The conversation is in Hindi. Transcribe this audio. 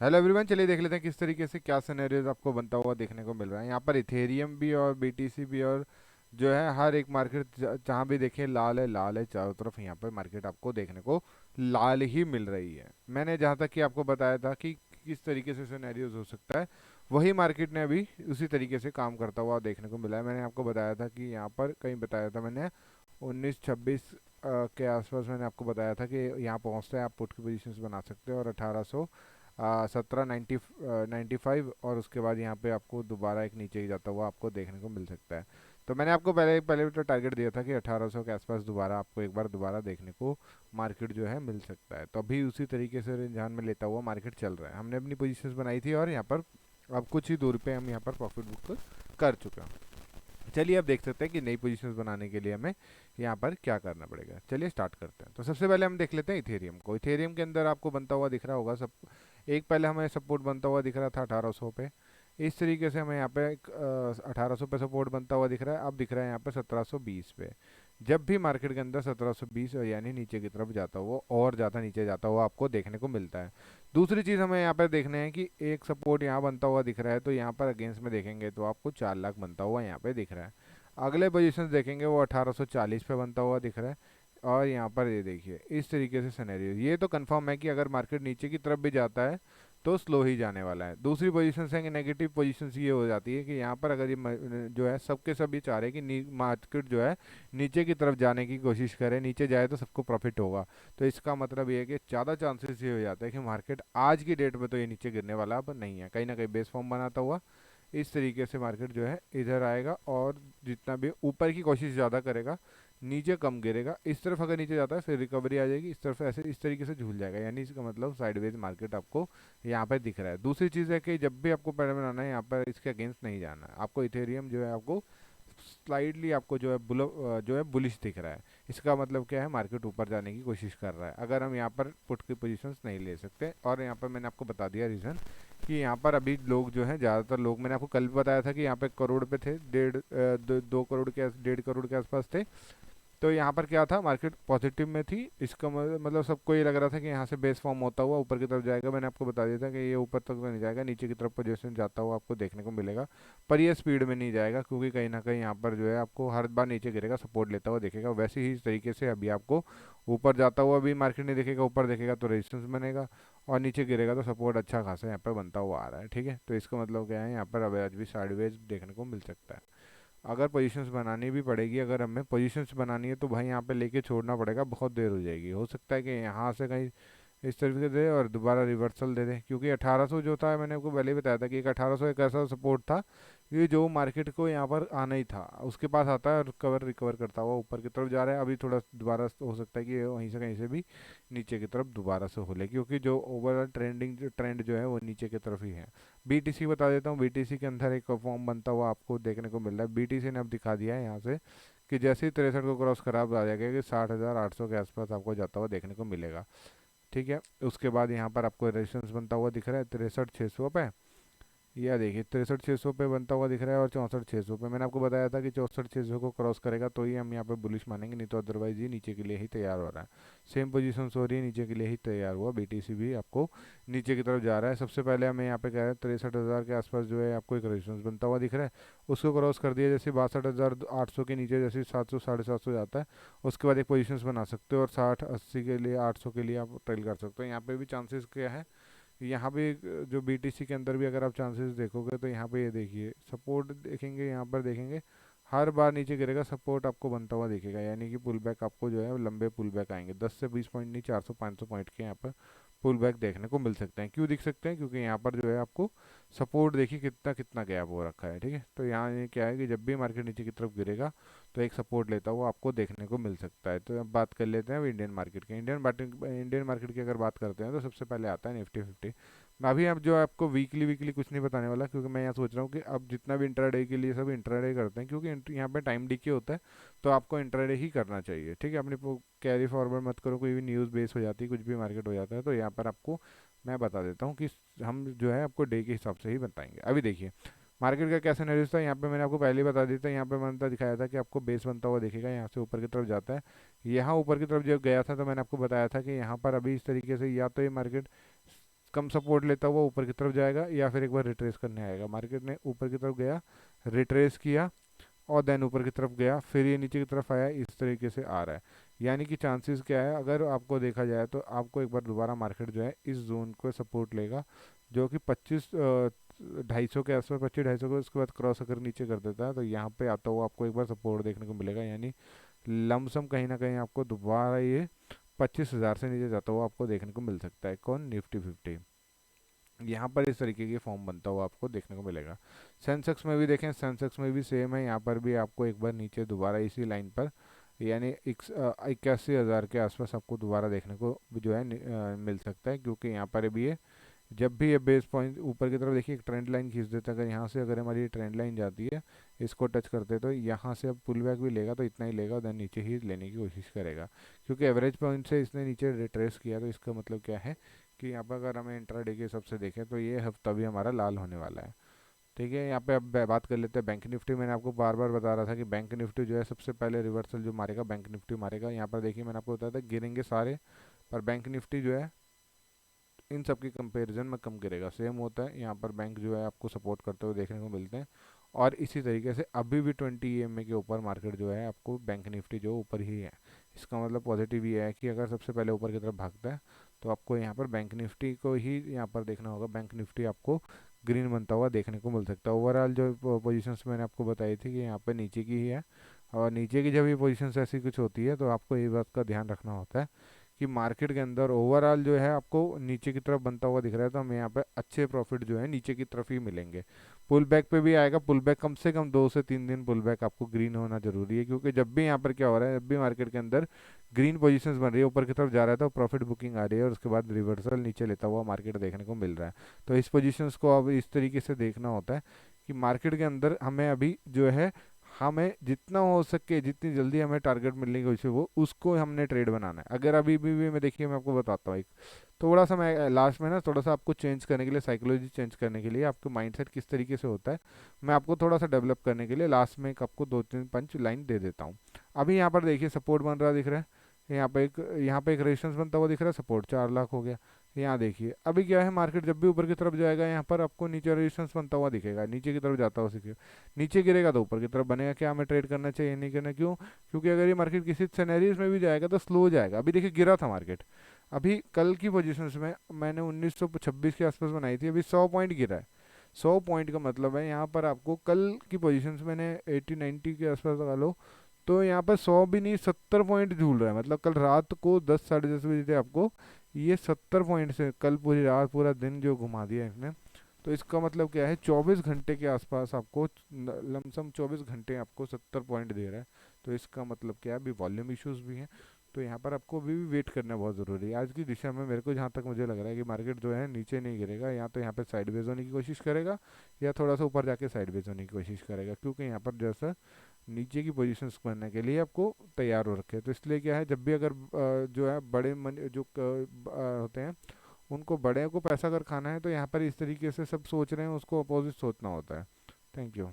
हेलो एवरीवन, चलिए देख लेते हैं किस तरीके से क्या सिनेरियोज आपको बनता हुआ देखने को मिल रहा है। यहाँ पर इथेरियम भी और बीटीसी भी, और जो है हर एक मार्केट जहाँ भी देखें लाल है चारों तरफ। यहाँ पर मार्केट आपको देखने को लाल ही मिल रही है। मैंने जहाँ तक कि आपको बताया था कि किस तरीके से सिनेरियोज हो सकता है, वही मार्केट ने अभी उसी तरीके से काम करता हुआ देखने को मिला है। मैंने आपको बताया था कि यहाँ पर कहीं बताया था मैंने 1926 के आसपास मैंने आपको बताया था कि यहाँ पहुँचते हैं आप पुट की पोजीशंस बना सकते हो, और 1795, और उसके बाद यहाँ पे आपको दोबारा एक नीचे ही जाता हुआ आपको देखने को मिल सकता है। तो मैंने आपको पहले पहले भी तो टारगेट दिया था कि 1800 के आसपास दोबारा आपको एक बार दोबारा देखने को मार्केट जो है मिल सकता है। तो अभी उसी तरीके से ध्यान में लेता हुआ मार्केट चल रहा है। हमने अपनी पोजीशंस बनाई थी और यहाँ पर अब कुछ ही दूर पे हम यहाँ पर प्रॉफिट बुक कर चुके हैं। चलिए अब देख सकते हैं कि नई पोजीशंस बनाने के लिए हमें यहाँ पर क्या करना पड़ेगा। चलिए स्टार्ट करते हैं। तो सबसे पहले हम देख लेते हैं इथेरियम को। इथेरियम के अंदर आपको बनता हुआ दिख रहा होगा सब। एक पहले हमें सपोर्ट बनता हुआ दिख रहा था 1800 पे। इस तरीके से हमें यहाँ पे 1800 पे सपोर्ट बनता हुआ दिख रहा है। अब दिख रहा है यहाँ पे 1720 पे। जब भी मार्केट के अंदर 1720 यानी नीचे की तरफ जाता हुआ और ज़्यादा नीचे जाता हुआ आपको देखने को मिलता है। दूसरी चीज़ हमें यहाँ पर देखना है कि एक सपोर्ट यहाँ बनता हुआ दिख रहा है, तो यहाँ पर अगेंस्ट में देखेंगे तो आपको 4 लाख बनता हुआ यहाँ पे दिख रहा है। अगले पोजीशन देखेंगे वो 1840 पे बनता हुआ दिख रहा है। और यहाँ पर ये देखिए इस तरीके से सिनेरियो, ये तो कंफर्म है कि अगर मार्केट नीचे की तरफ भी जाता है तो स्लो ही जाने वाला है। दूसरी पोजीशन से नेगेटिव पोजीशन ये हो जाती है कि यहाँ पर अगर ये जो है सबके सब ये चाह रहे हैं कि मार्केट जो है नीचे की तरफ जाने की कोशिश करे, नीचे जाए तो सबको प्रॉफिट होगा। तो इसका मतलब ये है कि ज़्यादा चांसेस ये हो जाता है कि मार्केट आज की डेट में तो ये नीचे गिरने वाला अब नहीं है, कहीं ना कहीं बेस फॉर्म बनाता हुआ इस तरीके से मार्केट जो है इधर आएगा, और जितना भी ऊपर की कोशिश ज़्यादा करेगा नीचे कम गिरेगा। इस तरफ अगर नीचे जाता है फिर रिकवरी आ जाएगी, इस तरफ ऐसे इस तरीके से झूल जाएगा, यानी इसका मतलब साइडवेज मार्केट आपको यहाँ पर दिख रहा है। दूसरी चीज़ है कि जब भी आपको पैटर्न बनाना है यहाँ पर इसके अगेंस्ट नहीं जाना है आपको। इथेरियम जो है आपको स्लाइडली आपको जो है जो है बुलिश दिख रहा है। इसका मतलब क्या है, मार्केट ऊपर जाने की कोशिश कर रहा है। अगर हम यहाँ पर पुट की पोजीशंस नहीं ले सकते, और यहाँ पर मैंने आपको बता दिया रीज़न कि यहाँ पर अभी लोग जो हैं ज़्यादातर लोग, मैंने आपको कल भी बताया था कि यहाँ पे करोड़ पे थे, 1.5 2 करोड़ के 1.5 करोड़ के आसपास थे। तो यहाँ पर क्या था, मार्केट पॉजिटिव में थी। इसका मतलब सबको ये लग रहा था कि यहाँ से बेस फॉर्म होता हुआ ऊपर की तरफ जाएगा। मैंने आपको बता दिया था कि ये ऊपर तक तो नहीं जाएगा, नीचे की तरफ पोजीशन जाता हुआ आपको देखने को मिलेगा। पर ये स्पीड में नहीं जाएगा, क्योंकि कहीं ना कहीं यहाँ पर जो है आपको हर बार नीचे गिरेगा, सपोर्ट लेता हुआ देखेगा। वैसे ही इस तरीके से अभी आपको ऊपर जाता हुआ भी मार्केट नहीं देखेगा, ऊपर देखेगा तो रेजिस्टेंस बनेगा, और नीचे गिरेगा तो सपोर्ट अच्छा खासा यहाँ पर बनता हुआ आ रहा है। ठीक है, तो इसका मतलब क्या है, यहाँ पर अब आज भी साइडवेज देखने को मिल सकता है। अगर पोजीशंस बनानी भी पड़ेगी, अगर हमें पोजीशंस बनानी है तो भाई यहाँ पे लेके छोड़ना पड़ेगा, बहुत देर हो जाएगी। हो सकता है कि यहाँ से कहीं इस तरीके से दे और दोबारा रिवर्सल दे दे, क्योंकि 1800 जो था मैंने आपको पहले ही बताया था कि एक 1800 एक ऐसा सपोर्ट था ये जो मार्केट को यहाँ पर आना ही था, उसके पास आता है और रिकवर रिकवर करता हुआ ऊपर की तरफ जा रहा है। अभी थोड़ा दोबारा हो सकता है कि ये वहीं से कहीं से भी नीचे की तरफ दोबारा से हो ले, क्योंकि जो ओवरऑल ट्रेंड जो है वो नीचे की तरफ ही है। बीटीसी बता देता हूँ, बीटीसी के अंदर एक फॉर्म बनता हुआ आपको देखने को मिल रहा है। बीटीसी ने अब दिखा दिया है यहाँ से कि जैसे ही 63 को क्रॉस खराब आ जाएगा कि 60,800 के आसपास आपको जाता हुआ देखने को मिलेगा। ठीक है, उसके बाद यहाँ पर आपको रेजिस्टेंस बनता हुआ दिख रहा है 63,600 पे। यह देखिए 63,600 पे बनता हुआ दिख रहा है, और 64,600 पे। मैंने आपको बताया था कि 64,600 को क्रॉस करेगा तो ही हम यहाँ पे बुलिश मानेंगे, नहीं तो अदरवाइज ये नीचे के लिए ही तैयार हो रहा है। सेम पोजीशन हो रही है, नीचे के लिए ही तैयार हुआ। बीटीसी भी आपको नीचे की तरफ जा रहा है। सबसे पहले हमें यहाँ पे कह रहे हैं 63,000 के आसपास जो है आपको एक रेजिस्टेंस बनता हुआ दिख रहा है, उसको क्रॉस कर दिया जैसे 62,800 के नीचे जैसे 700 750 जाता है, उसके बाद एक पोजीशंस बना सकते हो, और 60 80 के लिए 800 के लिए आप ट्रेल कर सकते हो। यहाँ पे भी चांसेस क्या है, यहाँ पे जो बीटीसी के अंदर भी अगर आप चांसेस देखोगे तो यहाँ पे ये देखिए सपोर्ट देखेंगे, यहाँ पर देखेंगे हर बार नीचे गिरेगा सपोर्ट आपको बनता हुआ दिखेगा, यानी कि पुल बैक आपको जो है लंबे पुल बैक आएंगे 10 से 20 पॉइंट नहीं, 400 500 पॉइंट के यहाँ पर पुल बैक देखने को मिल सकते हैं। क्यों दिख सकते हैं, क्योंकि यहाँ पर जो है आपको सपोर्ट देखिए कितना कितना गैप हो रखा है। ठीक है, तो यहाँ ये क्या है कि जब भी मार्केट नीचे की तरफ गिरेगा तो एक सपोर्ट लेता हुआ आपको देखने को मिल सकता है। तो अब बात कर लेते हैं इंडियन मार्केट की। इंडियन मार्केट की अगर बात करते हैं तो सबसे पहले आता है निफ्टी 50। मैं अभी अब जो आपको वीकली वीकली कुछ नहीं बताने वाला, क्योंकि मैं यहाँ सोच रहा हूँ कि अब जितना भी इंट्राडे के लिए सब इंट्राडे करते हैं, क्योंकि यहाँ पे टाइम डिके होता है, तो आपको इंट्राडे ही करना चाहिए। ठीक है, अपनी कैरी फॉरवर्ड मत करो, कोई भी न्यूज़ बेस हो जाती है, कुछ भी मार्केट हो जाता है, तो यहाँ पर आपको मैं बता देता हूँ कि हम जो है आपको डे के हिसाब से ही बताएंगे। अभी देखिए मार्केट का कैसा नरीज था, यहाँ पे मैंने आपको पहले ही बता दिया था। यहाँ पे मैंने दिखाया था कि आपको बेस बनता हुआ दिखेगा, यहाँ से ऊपर की तरफ जाता है। यहाँ ऊपर की तरफ जब गया था तो मैंने आपको बताया था कि यहाँ पर अभी इस तरीके से या तो ये मार्केट कम सपोर्ट लेता हुआ ऊपर की तरफ जाएगा या फिर एक बार रिट्रेस करने आएगा। मार्केट ने ऊपर की तरफ गया, रिट्रेस किया और देन ऊपर की तरफ गया, फिर ये नीचे की तरफ आया, इस तरीके से आ रहा है। यानी कि चांसेस क्या है, अगर आपको देखा जाए तो आपको एक बार दोबारा मार्केट जो है इस जोन को सपोर्ट लेगा, जो कि 25 250 के आसपास, 25 250 को उसके बाद क्रॉस अगर नीचे कर देता है तो यहाँ पे आता हुआ आपको एक बार सपोर्ट देखने को मिलेगा। यानी लमसम कहीं ना कहीं आपको दोबारा ये 25,000 से नीचे जाता हुआ आपको देखने को मिल सकता है। कौन? निफ्टी 50। यहाँ पर इस तरीके की फॉर्म बनता हुआ आपको देखने को मिलेगा। सेंसेक्स में भी देखें, सेंसेक्स में भी सेम है। यहाँ पर भी आपको एक बार नीचे दोबारा इसी लाइन पर, यानी 81,000 के आसपास आपको दोबारा देखने को जो है मिल सकता है, क्योंकि यहाँ पर भी ये जब भी ये बेस पॉइंट ऊपर की तरफ देखिए एक ट्रेंड लाइन खींच देता है। अगर यहाँ से अगर हमारी ट्रेंड लाइन जाती है, इसको टच करते तो यहाँ से अब पुल बैक भी लेगा तो इतना ही लेगा, देन नीचे ही लेने की कोशिश करेगा, क्योंकि एवरेज पॉइंट से इसने नीचे रिट्रेस किया। तो इसका मतलब क्या है कि यहाँ पर अगर हमें इंट्राडे के हिसाब से देखें तो ये हफ्ता भी हमारा लाल होने वाला है। ठीक है, यहाँ पे अब बात कर लेते हैं बैंक निफ्टी। मैंने आपको बार बार बता रहा था कि बैंक निफ्टी जो है सबसे पहले रिवर्सल जो मारेगा बैंक निफ्टी मारेगा। यहाँ पर देखिए मैंने आपको बताया था गिरेंगे सारे, पर बैंक निफ्टी जो है इन सब की कंपैरिजन में कम गिरेगा। सेम होता है यहाँ पर, बैंक जो है आपको सपोर्ट करते हुए देखने को मिलते हैं। और इसी तरीके से अभी भी 20 EMA के ऊपर मार्केट जो है आपको बैंक निफ्टी जो ऊपर ही है। इसका मतलब पॉजिटिव ये है कि अगर सबसे पहले ऊपर की तरफ भागता है तो आपको यहाँ पर बैंक निफ्टी को ही यहाँ पर देखना होगा। बैंक निफ्टी आपको ग्रीन बनता हुआ देखने को मिल सकता है। ओवरऑल जो पोजीशंस मैंने आपको बताई थी कि यहाँ पर नीचे की ही है, और नीचे की जब ये पोजीशंस ऐसी कुछ होती है तो आपको ये बात का ध्यान रखना होता है कि मार्केट के अंदर ओवरऑल जो है आपको नीचे की तरफ बनता हुआ दिख रहा है, तो हमें यहाँ पे अच्छे प्रॉफिट जो है नीचे की तरफ ही मिलेंगे। पुल बैक पे भी आएगा, पुल बैक कम से कम 2 से 3 दिन पुल बैक आपको ग्रीन होना जरूरी है, क्योंकि जब भी यहाँ पर क्या हो रहा है, जब भी मार्केट के अंदर ग्रीन पोजीशंस बन रही है, ऊपर की तरफ जा रहा है तो प्रॉफिट बुकिंग आ रही है और उसके बाद रिवर्सल नीचे लेता हुआ मार्केट देखने को मिल रहा है। तो इस पोजीशंस को अब इस तरीके से देखना होता है कि मार्केट के अंदर हमें अभी जो है, हमें जितना हो सके, जितनी जल्दी हमें टारगेट मिलने की कोशिश वो उसको हमने ट्रेड बनाना है। अगर अभी भी मैं देखिए, मैं आपको बताता हूँ एक थोड़ा सा, मैं लास्ट में ना थोड़ा सा आपको चेंज करने के लिए, साइकोलॉजी चेंज करने के लिए, आपको माइंडसेट किस तरीके से होता है, मैं आपको थोड़ा सा डेवलप करने के लिए लास्ट में एक आपको 2 3 पंच लाइन दे देता हूँ। अभी यहाँ पर देखिए सपोर्ट बन रहा दिख रहा है, यहाँ पे एक रेजिस्टेंस बनता हुआ दिख रहा है, सपोर्ट 4 लाख हो गया। यहाँ देखिए अभी क्या है, मार्केट जब भी ऊपर की तरफ जाएगा यहाँ पर आपको नीचे रेजिस्टेंस बनता हुआ दिखेगा, नीचे की तरफ जाता हुआ दिखेगा, नीचे गिरेगा तो ऊपर की तरफ बनेगा। क्या हमें ट्रेड करना चाहिए, नहीं करना? क्यों? क्योंकि अगर ये मार्केट किसी सिनेरियोज में भी जाएगा तो स्लो जाएगा। अभी देखिए गिरा था मार्केट, अभी कल की पोजीशंस में मैंने 1926 के आसपास बनाई थी, अभी 100 पॉइंट गिरा है। 100 पॉइंट का मतलब है यहाँ पर आपको कल की पोजीशंस मैंने 80 90 के आसपास लगा लो, तो यहाँ पर 100 भी नहीं 70 पॉइंट झूल रहा है। मतलब कल रात को 10 साढ़े 10 बजे थे आपको ये 70 पॉइंट से कल पूरी रात पूरा दिन जो घुमा दिया इसने। तो इसका मतलब क्या है, 24 घंटे के आसपास आपको लमसम 24 घंटे आपको 70 पॉइंट दे रहा है। तो इसका मतलब क्या है, अभी वॉल्यूम इश्यूज भी हैं, तो यहाँ पर आपको अभी भी वेट करना बहुत ज़रूरी है। आज की दिशा में मेरे को जहाँ तक मुझे लग रहा है कि मार्केट जो है नीचे नहीं गिरेगा, या तो यहाँ पे साइडवेज होने की कोशिश करेगा या थोड़ा सा ऊपर जाके साइडवेज होने की कोशिश करेगा, क्योंकि यहाँ पर जैसा नीचे की पोजीशंस बनने के लिए आपको तैयार हो रखे हैं। तो इसलिए क्या है, जब भी अगर जो है बड़े मन जो होते हैं उनको, बड़े को पैसा अगर खाना है तो यहाँ पर इस तरीके से सब सोच रहे हैं, उसको अपोजिट सोचना होता है। Thank you.